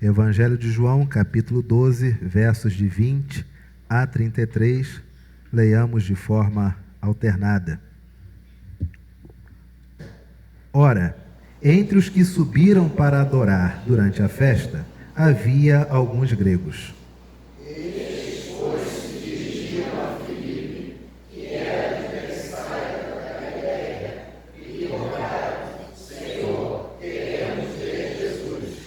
Evangelho de João, capítulo 12, versos de 20 a 33, leiamos de forma alternada. Ora, entre os que subiram para adorar durante a festa, havia alguns gregos. Estes, pois, se dirigiram a Filipe, que era de Betsaida da Galileia, e rogaram: Senhor, queremos ver Jesus.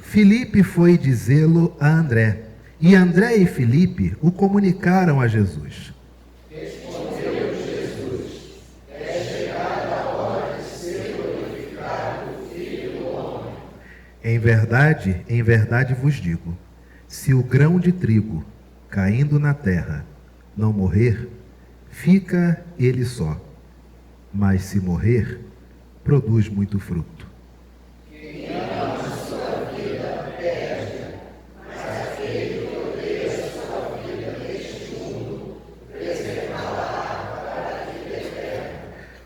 Filipe foi dizê-lo a André, e André e Filipe o comunicaram a Jesus. Respondeu Jesus: É chegada a hora de ser glorificado o Filho do Homem. Em verdade vos digo, se o grão de trigo, caindo na terra, não morrer, fica ele só. Mas se morrer, produz muito fruto. Quem ama a sua vida perde, mas aquele que odeia a sua vida neste mundo preservá-la para a vida eterna.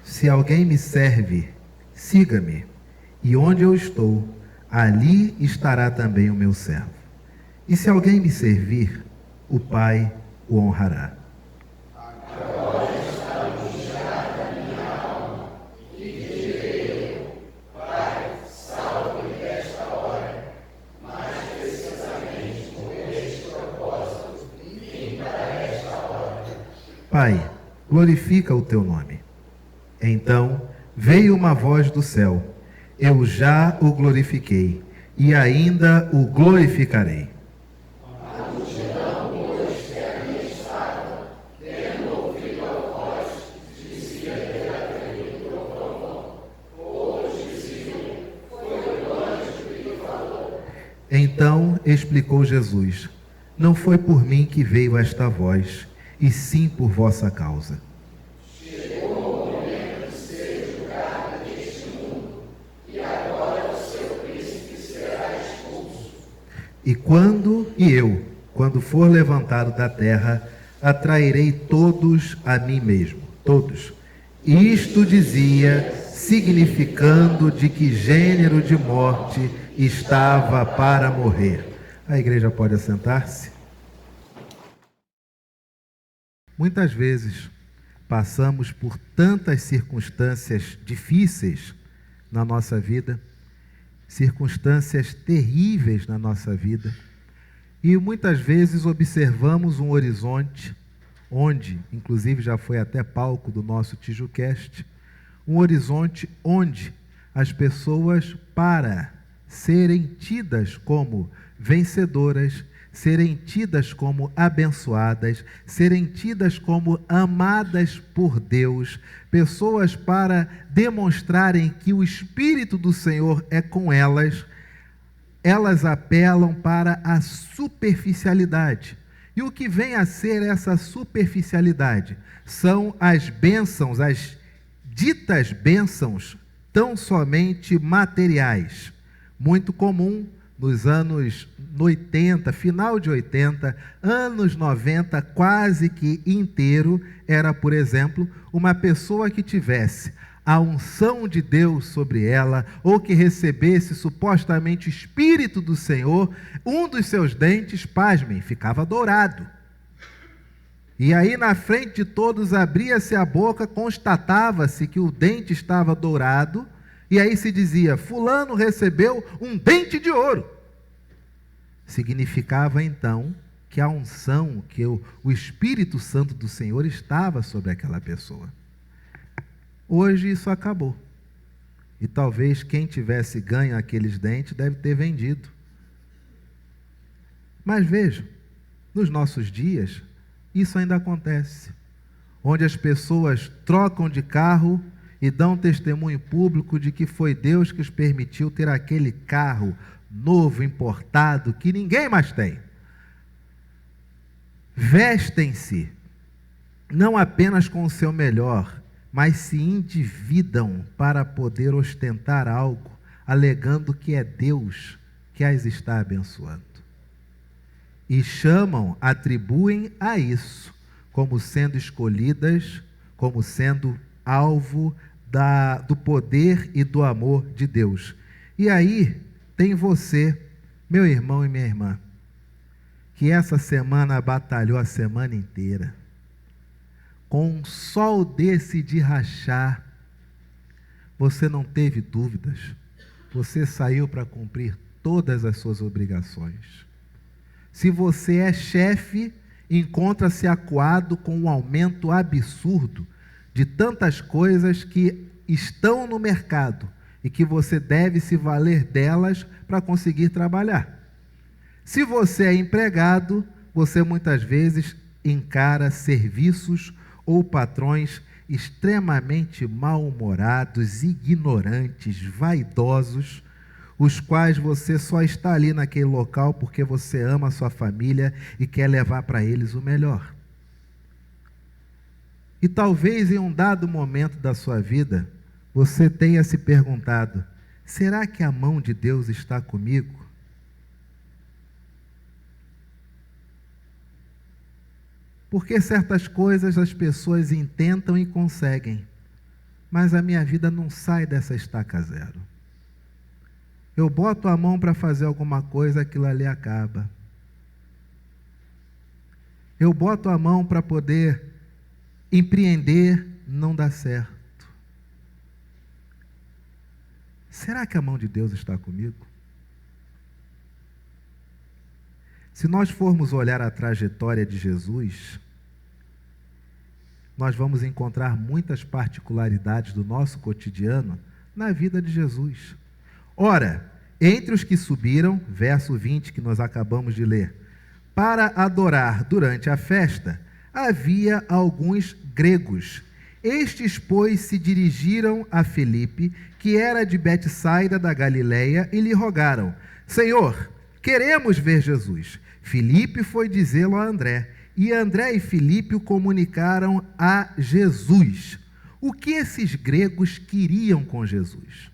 Se alguém me serve, siga-me, e onde eu estou, ali estará também o meu servo. E se alguém me servir, o Pai o honrará. Agora está angustiada a minha alma, e direi eu: Pai, salve-me desta hora, mas precisamente com este propósito vim para esta hora. Pai, glorifica o teu nome. Então veio uma voz do céu: eu já o glorifiquei, e ainda o glorificarei. A multidão, pois, que ali estava, tendo ouvido a voz, dizia ter aquele microfone. Outros diziam: foi o anjo que lhe falou. Então explicou Jesus: não foi por mim que veio esta voz, e sim por vossa causa. Chegou o momento de ser julgada neste mundo, e agora o seu príncipe será expulso. E quando for levantado da terra, atrairei todos a mim mesmo. Todos. Isto dizia, significando de que gênero de morte estava para morrer. A igreja pode assentar-se? Muitas vezes passamos por tantas circunstâncias difíceis na nossa vida, circunstâncias terríveis na nossa vida, e muitas vezes observamos um horizonte onde, inclusive já foi até palco do nosso TijuCast, um horizonte onde as pessoas, para serem tidas como vencedoras, serem tidas como abençoadas, serem tidas como amadas por Deus, pessoas para demonstrarem que o Espírito do Senhor é com elas, elas apelam para a superficialidade. E o que vem a ser essa superficialidade? São as bênçãos, as ditas bênçãos, tão somente materiais. Muito comum nos anos 80, final de 80, anos 90, quase que inteiro, era, por exemplo, uma pessoa que tivesse a unção de Deus sobre ela, ou que recebesse supostamente o Espírito do Senhor, um dos seus dentes, pasmem, ficava dourado. E aí na frente de todos abria-se a boca, constatava-se que o dente estava dourado, e aí se dizia: fulano recebeu um dente de ouro. Significava então que a unção, que o Espírito Santo do Senhor estava sobre aquela pessoa. Hoje isso acabou. E talvez quem tivesse ganho aqueles dentes deve ter vendido. Mas vejam, nos nossos dias, isso ainda acontece. Onde as pessoas trocam de carro e dão testemunho público de que foi Deus que os permitiu ter aquele carro novo, importado, que ninguém mais tem. Vestem-se, não apenas com o seu melhor, mas se endividam para poder ostentar algo, alegando que é Deus que as está abençoando. E atribuem a isso como sendo escolhidas, como sendo alvo do poder e do amor de Deus. E aí tem você Meu irmão e minha irmã, que essa semana batalhou a semana inteira, com um sol desse de rachar, você não teve dúvidas, você saiu para cumprir todas as suas obrigações. Se você é chefe, encontra-se acuado com um aumento absurdo de tantas coisas que estão no mercado e que você deve se valer delas para conseguir trabalhar. Se você é empregado, você muitas vezes encara serviços ou patrões extremamente mal-humorados, ignorantes, vaidosos, os quais você só está ali naquele local porque você ama a sua família e quer levar para eles o melhor. E talvez em um dado momento da sua vida, você tenha se perguntado: será que a mão de Deus está comigo? Porque certas coisas as pessoas intentam e conseguem, mas a minha vida não sai dessa estaca zero. Eu boto a mão para fazer alguma coisa, aquilo ali acaba. Eu boto a mão para poder empreender, não dá certo. Será que a mão de Deus está comigo? Se nós formos olhar a trajetória de Jesus, nós vamos encontrar muitas particularidades do nosso cotidiano na vida de Jesus. Ora, entre os que subiram, verso 20 que nós acabamos de ler, para adorar durante a festa, havia alguns gregos. Estes, pois, se dirigiram a Filipe, que era de Betsaida da Galileia, e lhe rogaram: Senhor, queremos ver Jesus. Filipe foi dizê-lo a André, e André e Filipe o comunicaram a Jesus. O que esses gregos queriam com Jesus?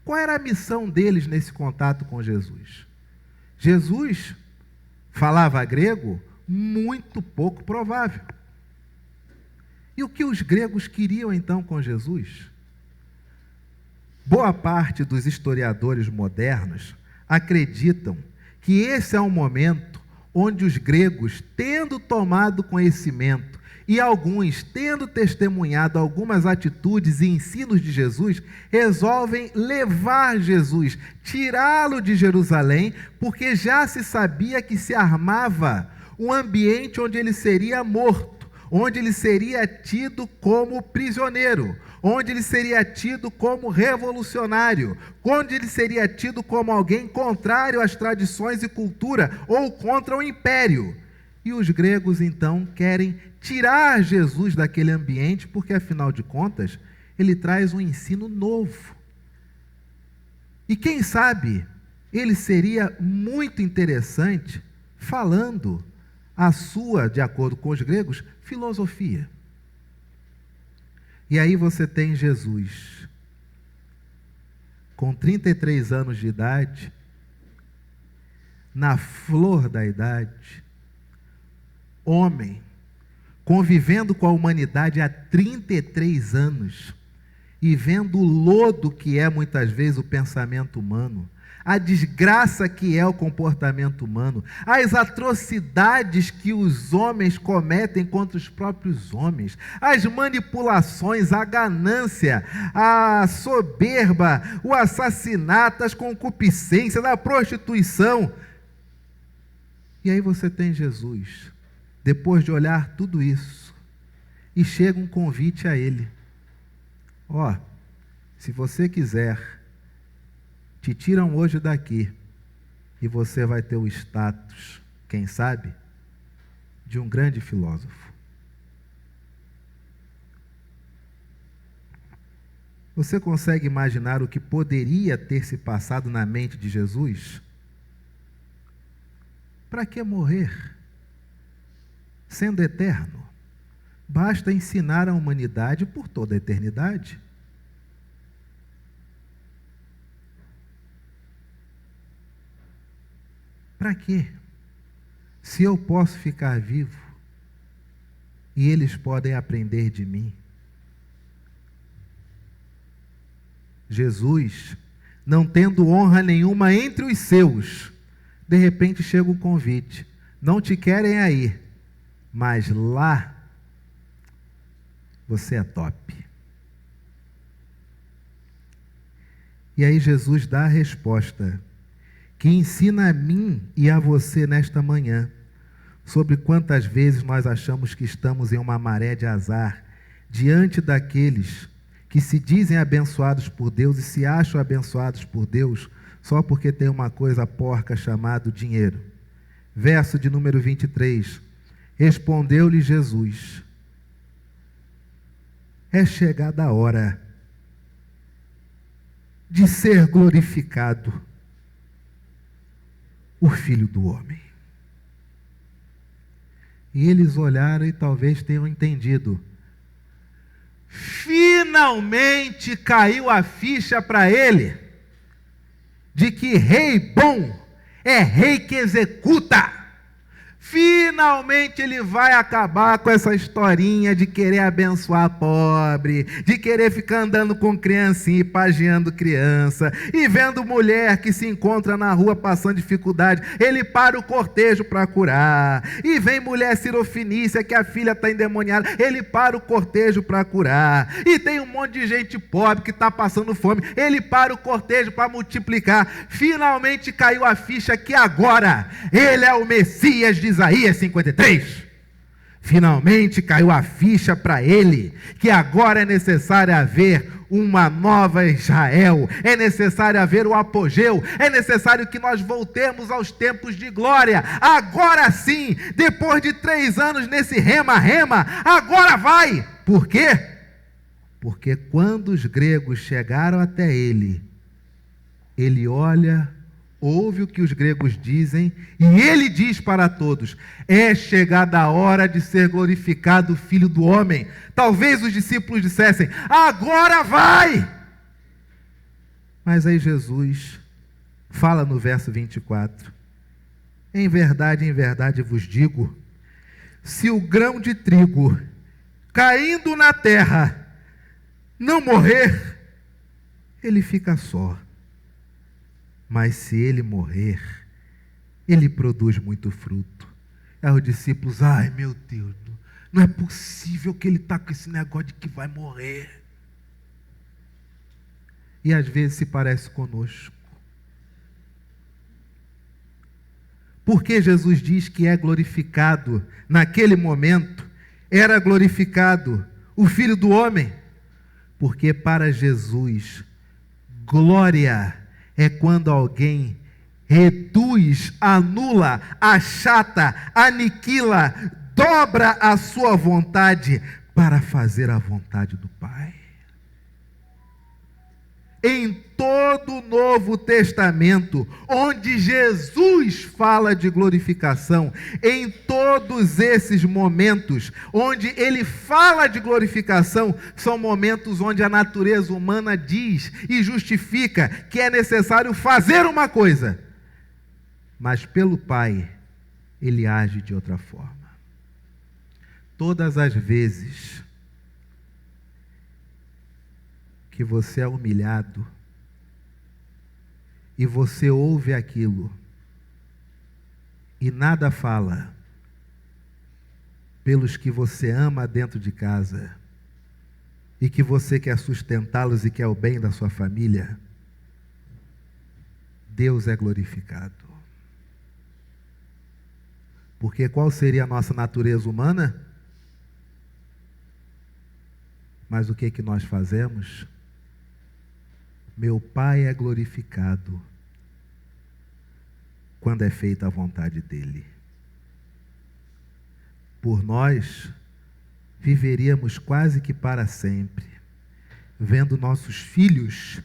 Qual era a missão deles nesse contato com Jesus? Jesus falava grego? Muito pouco provável. E o que os gregos queriam então com Jesus? Boa parte dos historiadores modernos acreditam que esse é um momento onde os gregos, tendo tomado conhecimento e alguns tendo testemunhado algumas atitudes e ensinos de Jesus, resolvem levar Jesus, tirá-lo de Jerusalém, porque já se sabia que se armava um ambiente onde ele seria morto, onde ele seria tido como prisioneiro, onde ele seria tido como revolucionário, onde ele seria tido como alguém contrário às tradições e cultura ou contra o império. E os gregos então querem tirar Jesus daquele ambiente, porque afinal de contas, ele traz um ensino novo. E quem sabe, ele seria muito interessante falando a sua, de acordo com os gregos, filosofia. E aí você tem Jesus, com 33 anos de idade, na flor da idade, homem, convivendo com a humanidade há 33 anos, e vendo o lodo que é muitas vezes o pensamento humano, a desgraça que é o comportamento humano, as atrocidades que os homens cometem contra os próprios homens, as manipulações, a ganância, a soberba, o assassinato, as concupiscências, a prostituição. E aí você tem Jesus, depois de olhar tudo isso, e chega um convite a ele: ó, se você quiser, te tiram hoje daqui e você vai ter o status, quem sabe, de um grande filósofo. Você consegue imaginar o que poderia ter se passado na mente de Jesus? Para que morrer? Sendo eterno, basta ensinar a humanidade por toda a eternidade. Para quê? Se eu posso ficar vivo e eles podem aprender de mim. Jesus, não tendo honra nenhuma entre os seus, de repente chega um convite. Não te querem aí, mas lá você é top. E aí Jesus dá a resposta que ensina a mim e a você nesta manhã sobre quantas vezes nós achamos que estamos em uma maré de azar diante daqueles que se dizem abençoados por Deus e se acham abençoados por Deus só porque tem uma coisa porca chamada dinheiro. Verso de número 23. Respondeu-lhe Jesus: é chegada a hora de ser glorificado o Filho do Homem. E eles olharam e talvez tenham entendido. Finalmente caiu a ficha para ele de que rei bom é rei que executa. Finalmente ele vai acabar com essa historinha de querer abençoar pobre, de querer ficar andando com criancinha e pajeando criança, e vendo mulher que se encontra na rua passando dificuldade, ele para o cortejo para curar. E vem mulher sirofinícia que a filha está endemoniada, ele para o cortejo para curar. E tem um monte de gente pobre que está passando fome, ele para o cortejo para multiplicar. Finalmente caiu a ficha que agora ele é o Messias de Isaías 53. Finalmente caiu a ficha para ele, que agora é necessário haver uma nova Israel, é necessário haver o apogeu, é necessário que nós voltemos aos tempos de glória. Agora sim, depois de 3 anos nesse rema-rema, agora vai. Por quê? Porque quando os gregos chegaram até ele, ele olha, ouve o que os gregos dizem, e ele diz para todos: é chegada a hora de ser glorificado o Filho do Homem. Talvez os discípulos dissessem: agora vai! Mas aí Jesus fala no verso 24: em verdade vos digo, se o grão de trigo caindo na terra não morrer, ele fica só. Mas se ele morrer, ele produz muito fruto. Aí os discípulos: ai meu Deus, não é possível que ele está com esse negócio de que vai morrer. E às vezes se parece conosco. Porque Jesus diz que é glorificado, naquele momento, era glorificado o Filho do Homem. Porque para Jesus, glória é quando alguém reduz, anula, achata, aniquila, dobra a sua vontade para fazer a vontade do Pai. Em todo o Novo Testamento, onde Jesus fala de glorificação, em todos esses momentos onde ele fala de glorificação, são momentos onde a natureza humana diz e justifica que é necessário fazer uma coisa, mas pelo Pai ele age de outra forma. Todas as vezes que você é humilhado e você ouve aquilo e nada fala pelos que você ama dentro de casa e que você quer sustentá-los e quer o bem da sua família, Deus é glorificado. Porque qual seria a nossa natureza humana? Mas o que nós fazemos? Meu Pai é glorificado quando é feita a vontade dEle. Por nós, viveríamos quase que para sempre, vendo nossos filhos,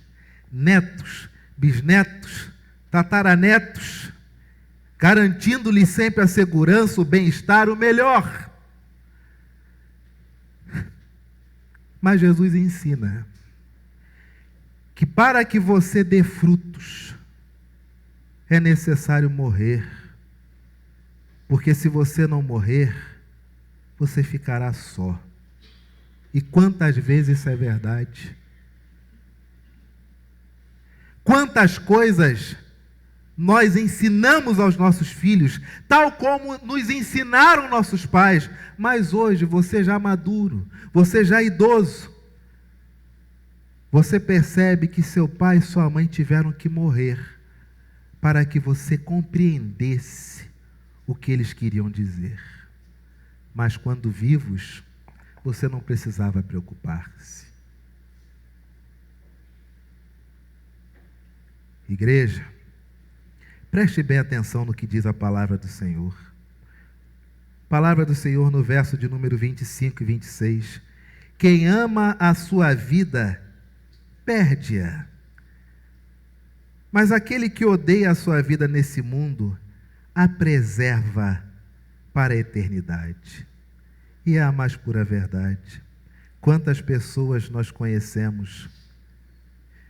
netos, bisnetos, tataranetos, garantindo-lhes sempre a segurança, o bem-estar, o melhor. Mas Jesus ensina que para que você dê frutos, é necessário morrer. Porque se você não morrer, você ficará só. E quantas vezes isso é verdade? Quantas coisas Nós ensinamos aos nossos filhos, tal como nos ensinaram nossos pais. Mas hoje, você já maduro, você já idoso, você percebe que seu pai e sua mãe tiveram que morrer para que você compreendesse o que eles queriam dizer. Mas quando vivos, você não precisava preocupar-se. Igreja, preste bem atenção no que diz a palavra do Senhor. Palavra do Senhor no verso de número 25 e 26. Quem ama a sua vida, perde-a. Mas aquele que odeia a sua vida nesse mundo, a preserva para a eternidade. E é a mais pura verdade. Quantas pessoas nós conhecemos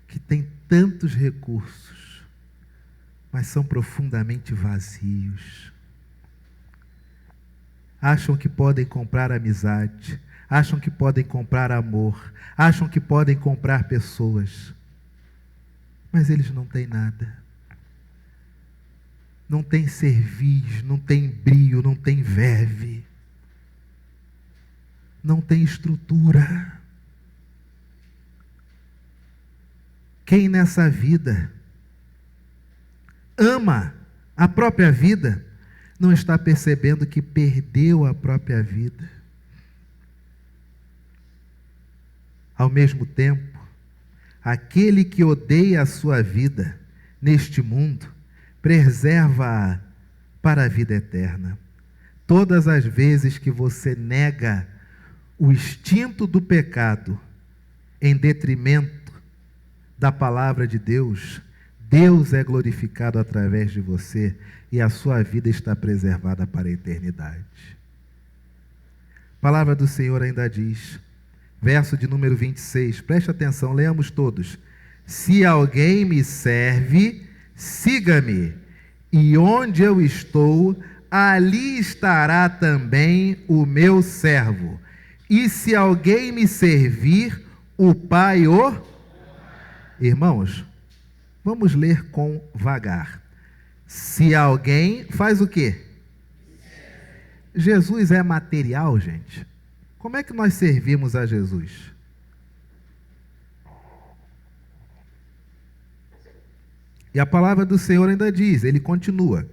que têm tantos recursos, mas são profundamente vazios. Acham que podem comprar amizade, acham que podem comprar amor, acham que podem comprar pessoas, mas eles não têm nada. Não tem cerviz, não tem brio, não tem verve, não tem estrutura. Quem nessa vida ama a própria vida, não está percebendo que perdeu a própria vida. Ao mesmo tempo, aquele que odeia a sua vida neste mundo, preserva-a para a vida eterna. Todas as vezes que você nega o instinto do pecado em detrimento da palavra de Deus, Deus é glorificado através de você e a sua vida está preservada para a eternidade. A palavra do Senhor ainda diz, verso de número 26, preste atenção, leamos todos. Se alguém me serve, siga-me, e onde eu estou, ali estará também o meu servo. E se alguém me servir, o Pai o... Irmãos, vamos ler com vagar. Se alguém faz o quê? Jesus é material, gente. Como é que nós servimos a Jesus? E a palavra do Senhor ainda diz, ele continua.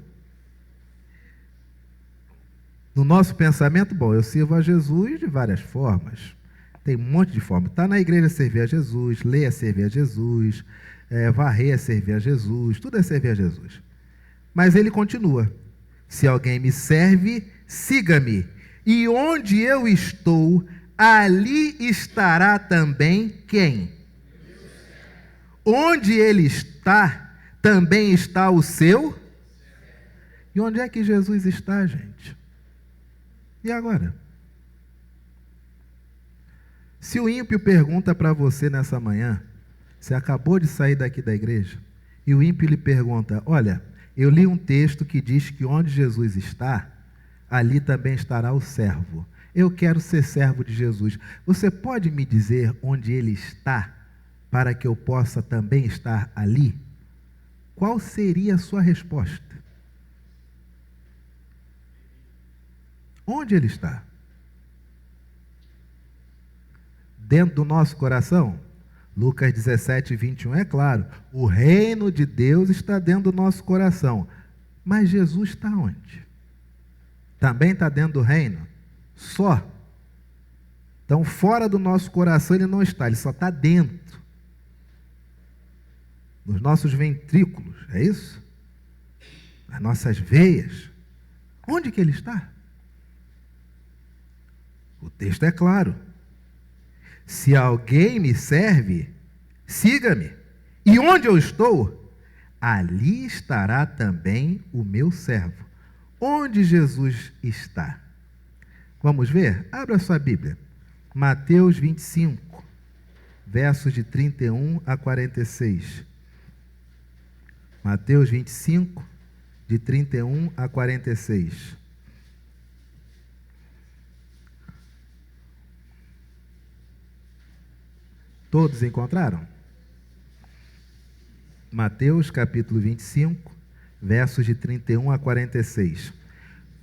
No nosso pensamento, bom, eu sirvo a Jesus de várias formas. Tem um monte de formas. Está na igreja servir a Jesus, ler é servir a Jesus, varrer é servir a Jesus, tudo é servir a Jesus. Mas ele continua. Se alguém me serve, siga-me. E onde eu estou, ali estará também quem? Onde ele está, também está o seu? E onde é que Jesus está, gente? E agora? Se o ímpio pergunta para você nessa manhã, você acabou de sair daqui da igreja, e o ímpio lhe pergunta, olha, eu li um texto que diz que onde Jesus está, ali também estará o servo. Eu quero ser servo de Jesus. Você pode me dizer onde ele está, para que eu possa também estar ali? Qual seria a sua resposta? Onde ele está? Dentro do nosso coração? Lucas 17, 21 é claro. O reino de Deus está dentro do nosso coração. Mas Jesus está onde? Também está dentro do reino? Só. Então, fora do nosso coração ele não está, ele só está dentro. Nos nossos ventrículos, é isso? Nas nossas veias. Onde que ele está? O texto é claro. Se alguém me serve, siga-me. E onde eu estou, ali estará também o meu servo. Onde Jesus está? Vamos ver? Abra sua Bíblia. Mateus 25, versos de 31 a 46. Mateus 25, de 31 a 46. Todos encontraram? Mateus capítulo 25, versos de 31 a 46.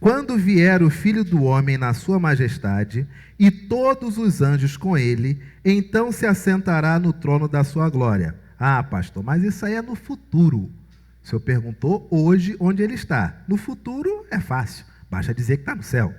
Quando vier o Filho do Homem na sua majestade, e todos os anjos com ele, então se assentará no trono da sua glória. Ah, pastor, mas isso aí é no futuro. O senhor perguntou hoje onde ele está. No futuro é fácil, basta dizer que está no céu.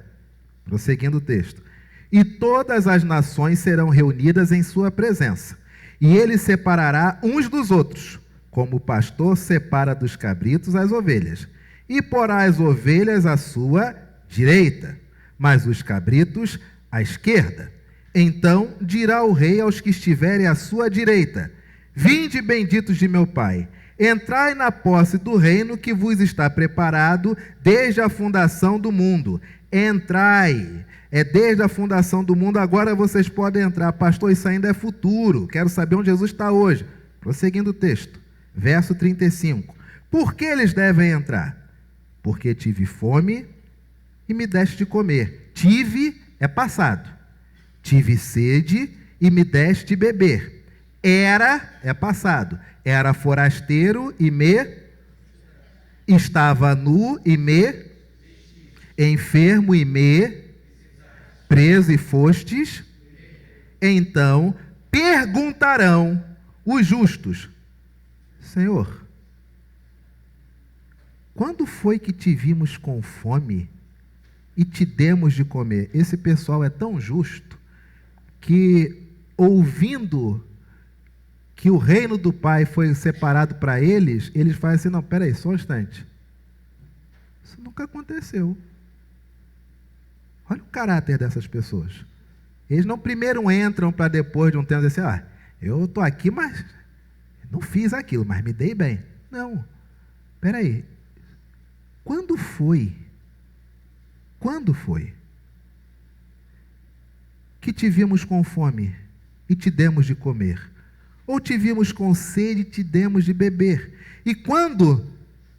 Prosseguindo o texto. E todas as nações serão reunidas em sua presença, e ele separará uns dos outros, como o pastor separa dos cabritos as ovelhas, e porá as ovelhas à sua direita, mas os cabritos à esquerda. Então dirá o rei aos que estiverem à sua direita: vinde, benditos de meu Pai, entrai na posse do reino que vos está preparado desde a fundação do mundo. Entrai. É desde a fundação do mundo, agora vocês podem entrar. Pastor, isso ainda é futuro. Quero saber onde Jesus está hoje. Prosseguindo o texto, verso 35. Por que eles devem entrar? Porque tive fome e me deste de comer. Tive é passado. Tive sede e me deste de beber. Era é passado. Era forasteiro e me... Estava nu e me... Enfermo e me... Preso e fostes. Então perguntarão os justos: Senhor, quando foi que te vimos com fome e te demos de comer? Esse pessoal é tão justo que, ouvindo que o reino do Pai foi separado para eles, eles fazem assim: não, peraí, só um instante. Isso nunca aconteceu. Olha o caráter dessas pessoas. Eles não primeiro entram para depois de um tempo dizer assim: eu estou aqui, mas não fiz aquilo, mas me dei bem. Não. Espera aí. Quando foi que te vimos com fome e te demos de comer? Ou te vimos com sede e te demos de beber? E quando,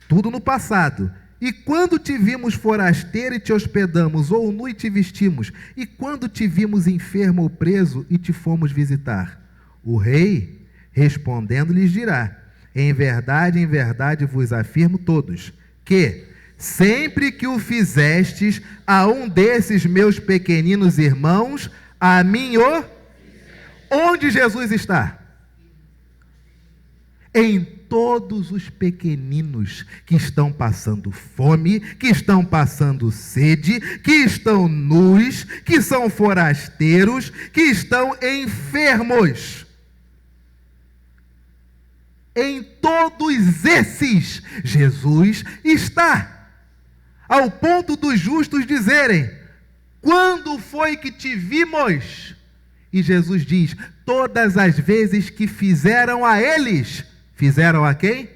tudo no passado, e quando te vimos forasteiro e te hospedamos, ou nu e te vestimos? E quando te vimos enfermo ou preso e te fomos visitar? O rei, respondendo, lhes dirá: em verdade vos afirmo todos, que sempre que o fizestes a um desses meus pequeninos irmãos, a mim o... Onde Jesus está? Em todos os pequeninos que estão passando fome, que estão passando sede, que estão nus, que são forasteiros, que estão enfermos. Em todos esses, Jesus está. Ao ponto dos justos dizerem: quando foi que te vimos? E Jesus diz: todas as vezes que fizeram a eles. Fizeram a quem?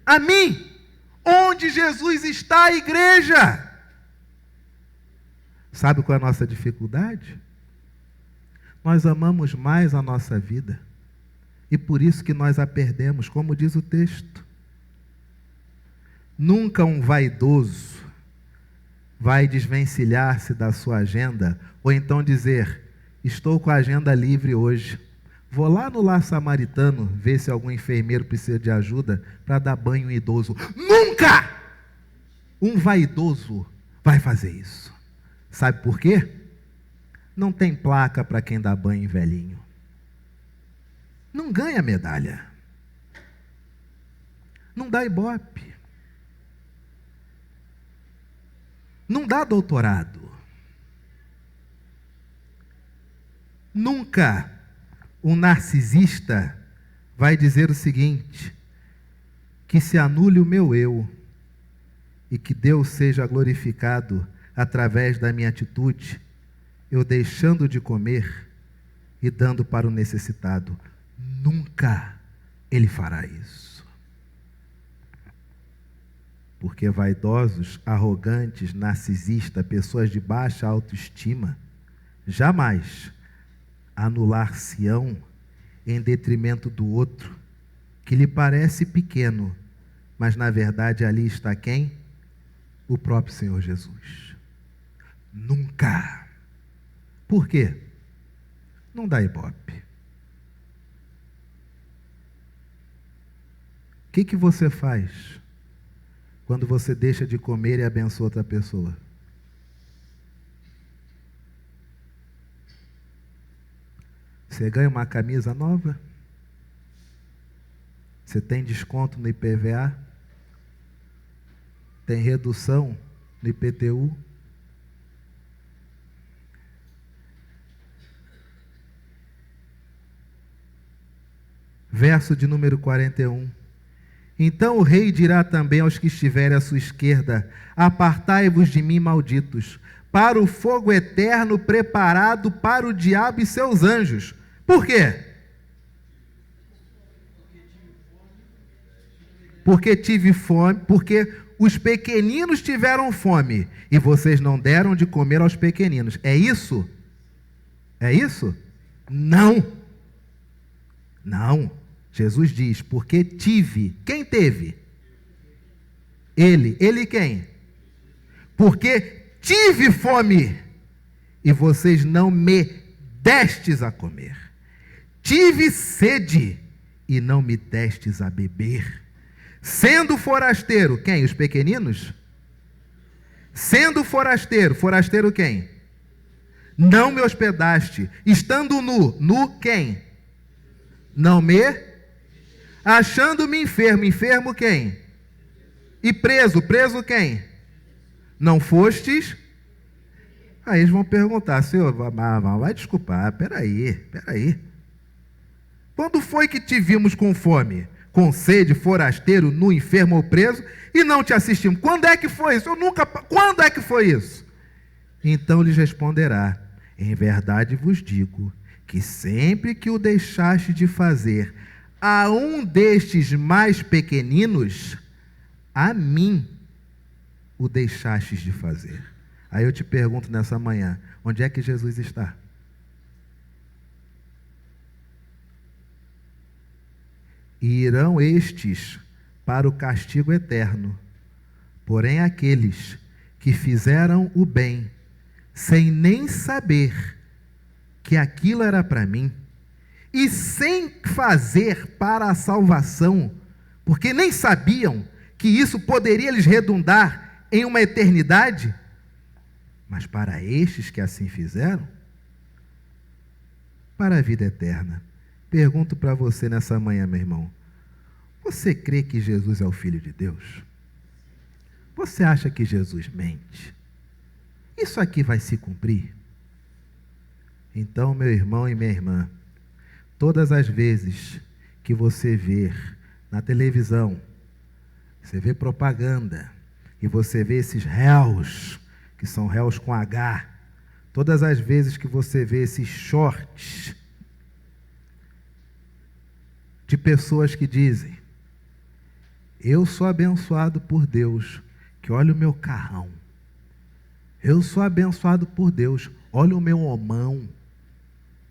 A mim. Onde Jesus está, a igreja? Sabe qual é a nossa dificuldade? Nós amamos mais a nossa vida, e por isso que nós a perdemos, como diz o texto. Nunca um vaidoso vai desvencilhar-se da sua agenda, ou então dizer: estou com a agenda livre hoje, vou lá no lar samaritano ver se algum enfermeiro precisa de ajuda para dar banho em idoso. Nunca um vaidoso vai fazer isso. Sabe por quê? Não tem placa para quem dá banho em velhinho. Não ganha medalha. Não dá ibope. Não dá doutorado. Nunca um narcisista vai dizer o seguinte: que se anule o meu eu e que Deus seja glorificado através da minha atitude, eu deixando de comer e dando para o necessitado. Nunca ele fará isso. Porque vaidosos, arrogantes, narcisistas, pessoas de baixa autoestima, jamais anular-se-ão em detrimento do outro, que lhe parece pequeno, mas na verdade ali está quem? O próprio Senhor Jesus. Nunca. Por quê? Não dá ibope. O que você faz quando você deixa de comer e abençoa outra pessoa? Você ganha uma camisa nova? Você tem desconto no IPVA? Tem redução no IPTU? Verso de número 41. Então o rei dirá também aos que estiverem à sua esquerda: apartai-vos de mim, malditos, para o fogo eterno preparado para o diabo e seus anjos. Por quê? Porque tive fome, porque os pequeninos tiveram fome e vocês não deram de comer aos pequeninos. É isso? É isso? Não. Não. Jesus diz, porque tive. Quem teve? Ele. Ele quem? Porque tive fome e vocês não me destes a comer. Tive sede e não me destes a beber. Sendo forasteiro, quem? Os pequeninos? Sendo forasteiro, forasteiro quem? Não me hospedaste. Estando nu, nu quem? Não me? Achando-me enfermo, enfermo quem? E preso, preso quem? Não fostes? Aí eles vão perguntar, Senhor, vai desculpar, peraí. Quando foi que te vimos com fome, com sede, forasteiro, nu, enfermo ou preso, e não te assistimos? Quando é que foi isso? Quando é que foi isso? Então lhes responderá, em verdade vos digo, que sempre que o deixaste de fazer a um destes mais pequeninos, a mim o deixastes de fazer. Aí eu te pergunto nessa manhã, onde é que Jesus está? E irão estes para o castigo eterno, porém aqueles que fizeram o bem, sem nem saber que aquilo era para mim, e sem fazer para a salvação, porque nem sabiam que isso poderia lhes redundar em uma eternidade, mas para estes que assim fizeram, para a vida eterna. Pergunto para você nessa manhã, meu irmão, você crê que Jesus é o Filho de Deus? Você acha que Jesus mente? Isso aqui vai se cumprir? Então, meu irmão e minha irmã, todas as vezes que você vê na televisão, você vê propaganda, e você vê esses réus, que são réus com H, todas as vezes que você vê esses shorts de pessoas que dizem, eu sou abençoado por Deus, que olha o meu carrão. Eu sou abençoado por Deus, olha o meu homão.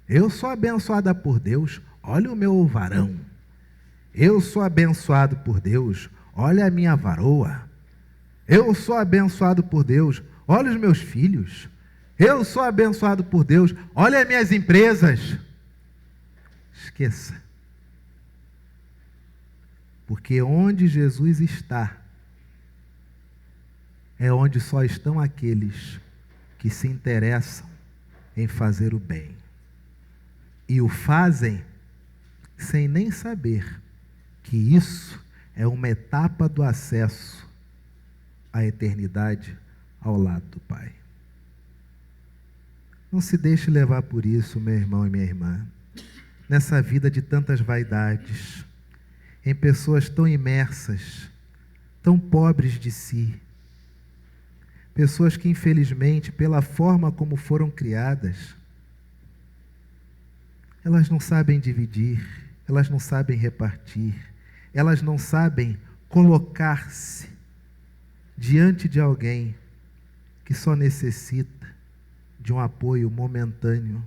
Eu sou abençoada por Deus, olha o meu varão. Eu sou abençoado por Deus, olha a minha varoa. Eu sou abençoado por Deus, olha os meus filhos. Eu sou abençoado por Deus, olha as minhas empresas. Esqueça. Porque onde Jesus está, é onde só estão aqueles que se interessam em fazer o bem. E o fazem sem nem saber que isso é uma etapa do acesso à eternidade ao lado do Pai. Não se deixe levar por isso, meu irmão e minha irmã, nessa vida de tantas vaidades, em pessoas tão imersas, tão pobres de si, pessoas que infelizmente, pela forma como foram criadas, elas não sabem dividir, elas não sabem repartir, elas não sabem colocar-se diante de alguém que só necessita de um apoio momentâneo,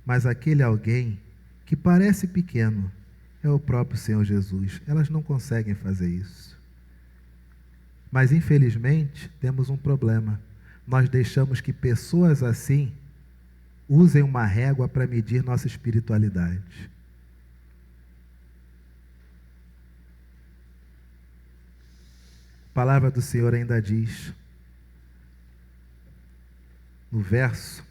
mas aquele alguém que parece pequeno é o próprio Senhor Jesus. Elas não conseguem fazer isso. Mas infelizmente temos um problema. Nós deixamos que pessoas assim usem uma régua para medir nossa espiritualidade. palavra do Senhor ainda diz, no verso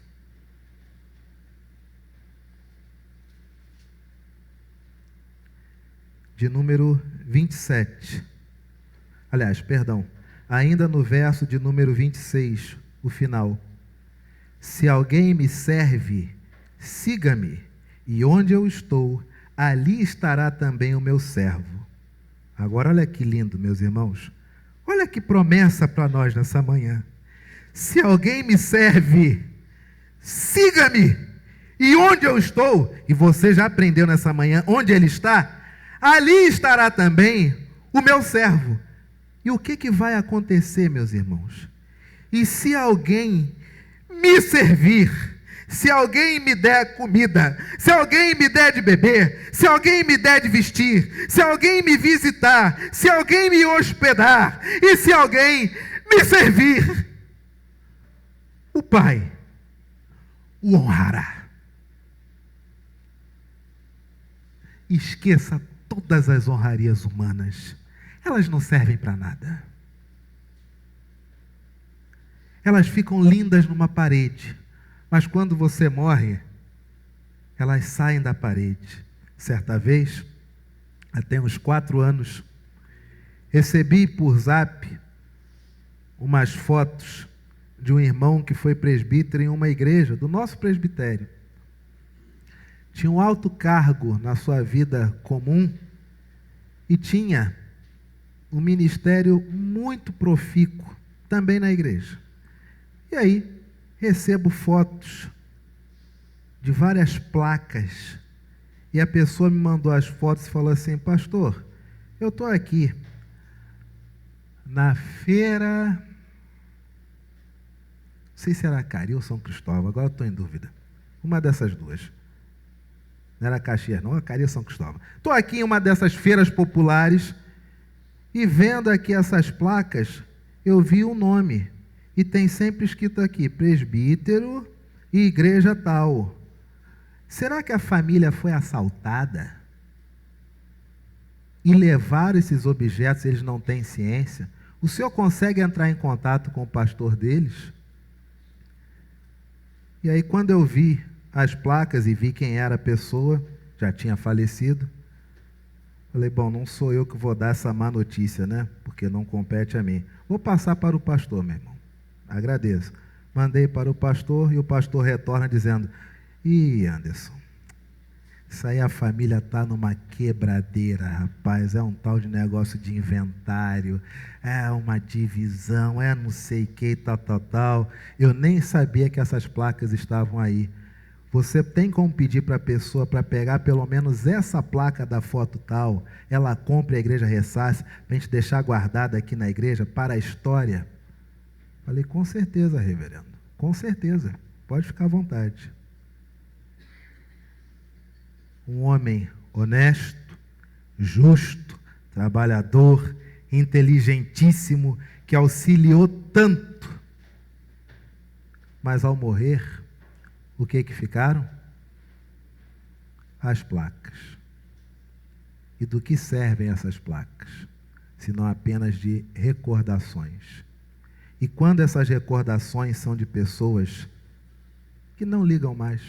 de número 27. Aliás, perdão, ainda no verso de número 26, o final. Se alguém me serve, siga-me, e onde eu estou, ali estará também o meu servo. Agora olha que lindo, meus irmãos. Olha que promessa para nós nessa manhã. Se alguém me serve, siga-me, e onde eu estou, e você já aprendeu nessa manhã onde ele está, ali estará também o meu servo. E o que vai acontecer, meus irmãos? E se alguém me servir, se alguém me der comida, se alguém me der de beber, se alguém me der de vestir, se alguém me visitar, se alguém me hospedar, e se alguém me servir, o Pai o honrará. Esqueça todas as honrarias humanas. Elas não servem para nada. Elas ficam lindas numa parede, mas quando você morre, elas saem da parede. Certa vez, até uns 4 anos, recebi por zap umas fotos de um irmão que foi presbítero em uma igreja do nosso presbitério. Tinha um alto cargo na sua vida comum e tinha um ministério muito profícuo também na igreja. E aí, recebo fotos de várias placas e a pessoa me mandou as fotos e falou assim: pastor, eu estou aqui na feira, não sei se era Cari ou São Cristóvão, agora estou em dúvida, uma dessas duas. Não era Caxias não, era Cari ou São Cristóvão. Estou aqui em uma dessas feiras populares e vendo aqui essas placas, eu vi um nome e tem sempre escrito aqui, presbítero e igreja tal. Será que a família foi assaltada? E levaram esses objetos, eles não têm ciência? O senhor consegue entrar em contato com o pastor deles? E aí quando eu vi as placas e vi quem era a pessoa, já tinha falecido, falei, bom, não sou eu que vou dar essa má notícia, né? Porque não compete a mim. Vou passar para o pastor, meu irmão. Agradeço. Mandei para o pastor e o pastor retorna dizendo, Anderson, isso aí a família está numa quebradeira, rapaz, é um tal de negócio de inventário, é uma divisão, é não sei o que, tal. Eu nem sabia que essas placas estavam aí. Você tem como pedir para a pessoa para pegar pelo menos essa placa da foto tal, ela compra e a igreja ressasse, para a gente deixar guardada aqui na igreja para a história? Falei, com certeza, reverendo, com certeza, pode ficar à vontade. Um homem honesto, justo, trabalhador, inteligentíssimo, que auxiliou tanto, mas ao morrer, o que ficaram? As placas. E do que servem essas placas? Senão apenas de recordações. E quando essas recordações são de pessoas que não ligam mais,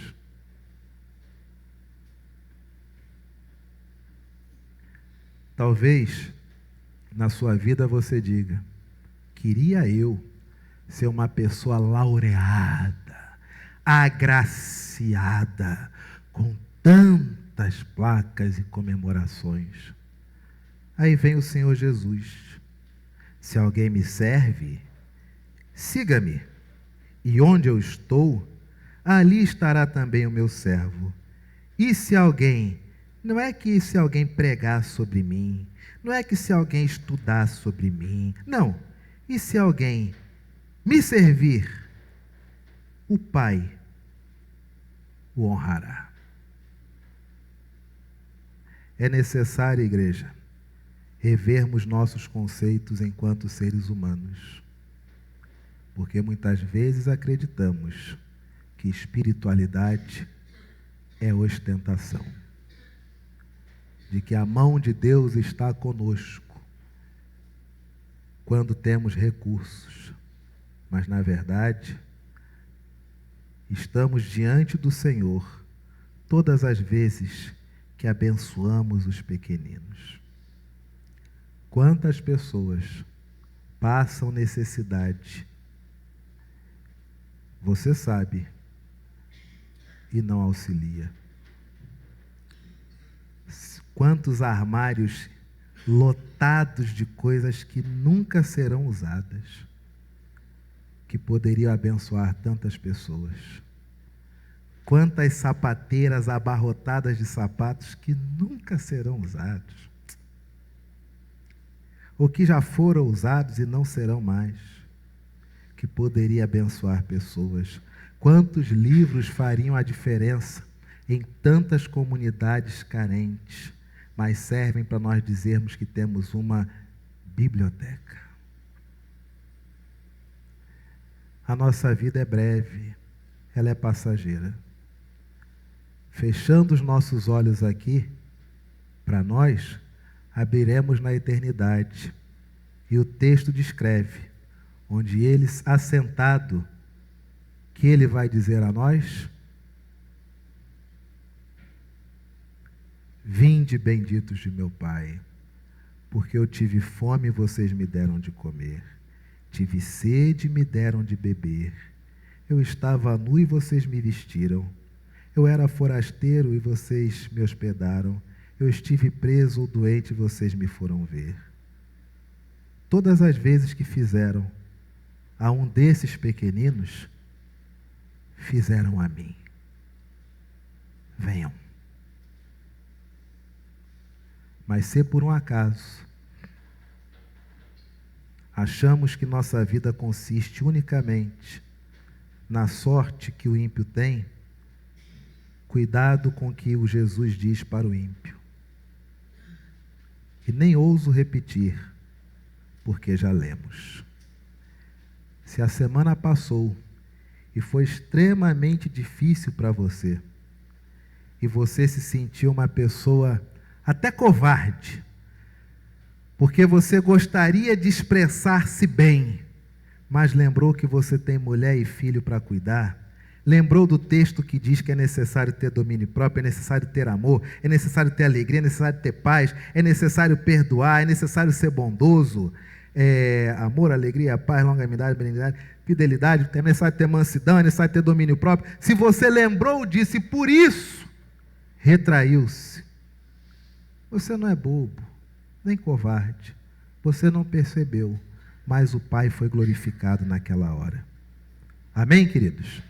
talvez na sua vida você diga, queria eu ser uma pessoa laureada, agraciada, com tantas placas e comemorações. Aí vem o Senhor Jesus. Se alguém me serve, siga-me, e onde eu estou, ali estará também o meu servo. E se alguém, não é que se alguém pregar sobre mim, não é que se alguém estudar sobre mim, não. E se alguém me servir, o Pai o honrará. É necessário, igreja, revermos nossos conceitos enquanto seres humanos, porque muitas vezes acreditamos que espiritualidade é ostentação, de que a mão de Deus está conosco, quando temos recursos, mas na verdade estamos diante do Senhor todas as vezes que abençoamos os pequeninos. Quantas pessoas passam necessidade, você sabe, e não auxilia. Quantos armários lotados de coisas que nunca serão usadas, que poderiam abençoar tantas pessoas. Quantas sapateiras abarrotadas de sapatos que nunca serão usados, ou que já foram usados e não serão mais, que poderia abençoar pessoas. Quantos livros fariam a diferença em tantas comunidades carentes, mas servem para nós dizermos que temos uma biblioteca. A nossa vida é breve, ela é passageira. Fechando os nossos olhos aqui, para nós, abriremos na eternidade. E o texto descreve, onde ele, assentado, que ele vai dizer a nós: vinde, benditos de meu Pai, porque eu tive fome e vocês me deram de comer, tive sede e me deram de beber, eu estava nu e vocês me vestiram, eu era forasteiro e vocês me hospedaram, eu estive preso ou doente e vocês me foram ver. Todas as vezes que fizeram a um desses pequeninos, fizeram a mim. Venham. Mas se por um acaso achamos que nossa vida consiste unicamente na sorte que o ímpio tem, cuidado com o que o Jesus diz para o ímpio. E nem ouso repetir, porque já lemos. Se a semana passou e foi extremamente difícil para você, e você se sentiu uma pessoa até covarde, porque você gostaria de expressar-se bem, mas lembrou que você tem mulher e filho para cuidar, lembrou do texto que diz que é necessário ter domínio próprio, é necessário ter amor, é necessário ter alegria, é necessário ter paz, é necessário perdoar, é necessário ser bondoso, amor, alegria, paz, longanimidade, benignidade, fidelidade, é necessário ter mansidão, é necessário ter domínio próprio. Se você lembrou disso e por isso retraiu-se, você não é bobo, nem covarde, você não percebeu, mas o Pai foi glorificado naquela hora. Amém, queridos?